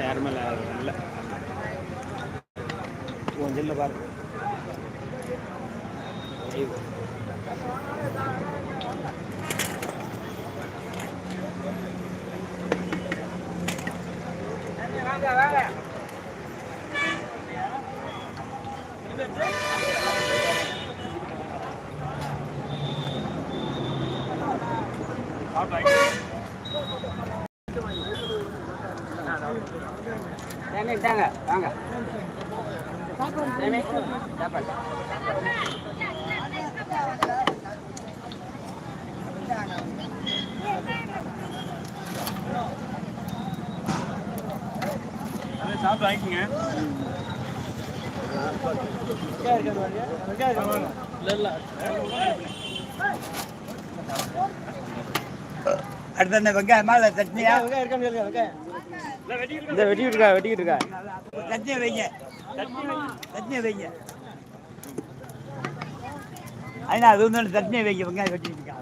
யாருமே இல்லை. கொஞ்சம் இல்லை பாருங்க. வாங்க சாப்பிட்டு வாங்கிக்கோங்க. அடுத்த வெங்காயம் மேல சட்னியா வெட்டிக்கிட்டு இருக்கா சட்னியை வைங்க. சட்னியை வைங்க. அதனா அது ஒன்று சட்னியை வைங்க. வெங்காயம் வெட்டிக்கிட்டு இருக்கா.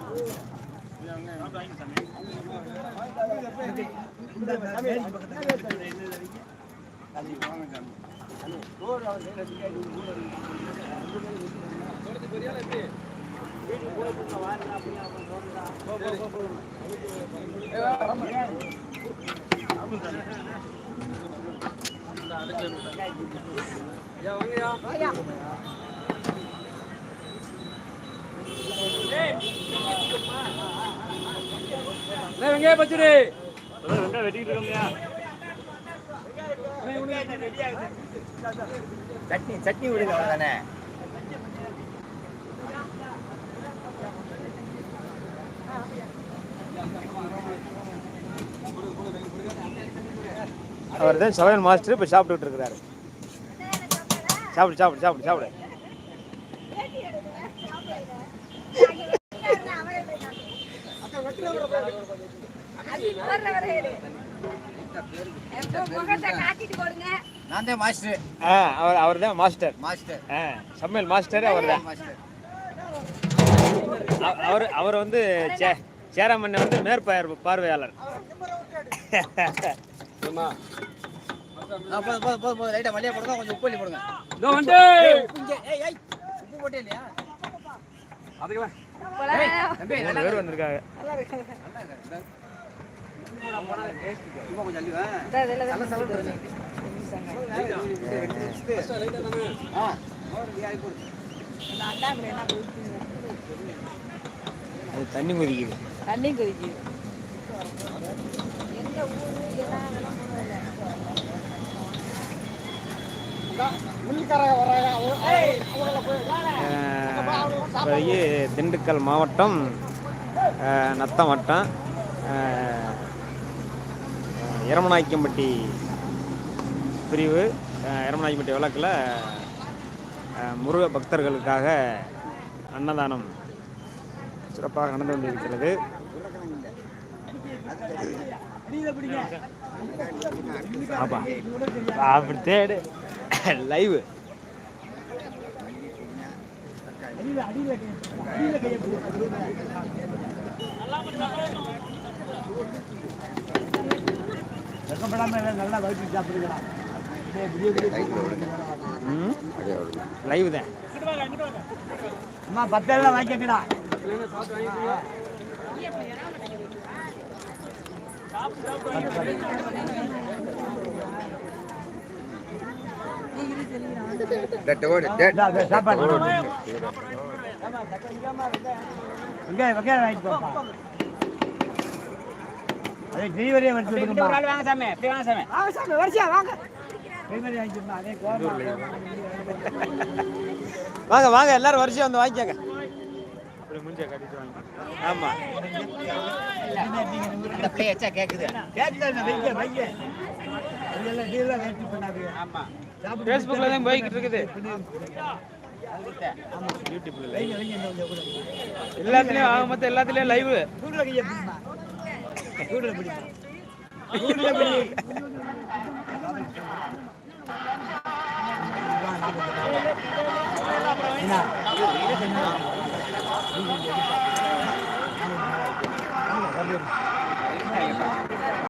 வெங்காய பச்சடி வெங்காயம் வெட்டிக்கிட்டு இருக்கோம்யா. சட்னி விடுங்க தானே. அவர் தான் சமையல் மாஸ்டர். இப்போ சாப்பிட்டுட்டு இருக்கிறாரு. சாப்பிடு சாப்பிடு சாப்பிடு சாப்பிடு. நான் தான் மாஸ்டர். அவர் தான் மாஸ்டர். சமையல் மாஸ்டர் அவர் தான். அவர் வந்து சேரமன் வந்து மேற்பார்வையாளர். லைட்டா மல்லியா போடுங்க. கொஞ்சம் உப்பு போடுங்க. உப்பு போட்டே இல்லையா? அதுக்கு வந்திருக்காங்க. தண்ணி கொதிக்குது. தண்ணி கொதிக்குது. திண்டுக்கல் மாவட்டம் நத்தம் வட்டம் எரமநாயக்கம்பட்டி பிரிவு எரமநாயக்கம்பட்டி வழக்கில் முருக பக்தர்களுக்காக அன்னதானம் சிறப்பாக நடந்து கொண்டிருக்கிறது. அப்படி தேடு லைவ். நல்லா வயிற்று சாப்பிடுங்களா. லைவ் தான். அம்மா 10 வாங்கிக்கடா. வாங்க வாங்க எல்லாரும் வரிசையா வந்து வாங்கிக்கங்க. ஆமா கேக்குது. ஃபேஸ்புக்ல தான் போய்கிட்டு இருக்குது. எல்லாத்துலயும் ஆக மொத்தம் எல்லாத்துலயும் லைவ்.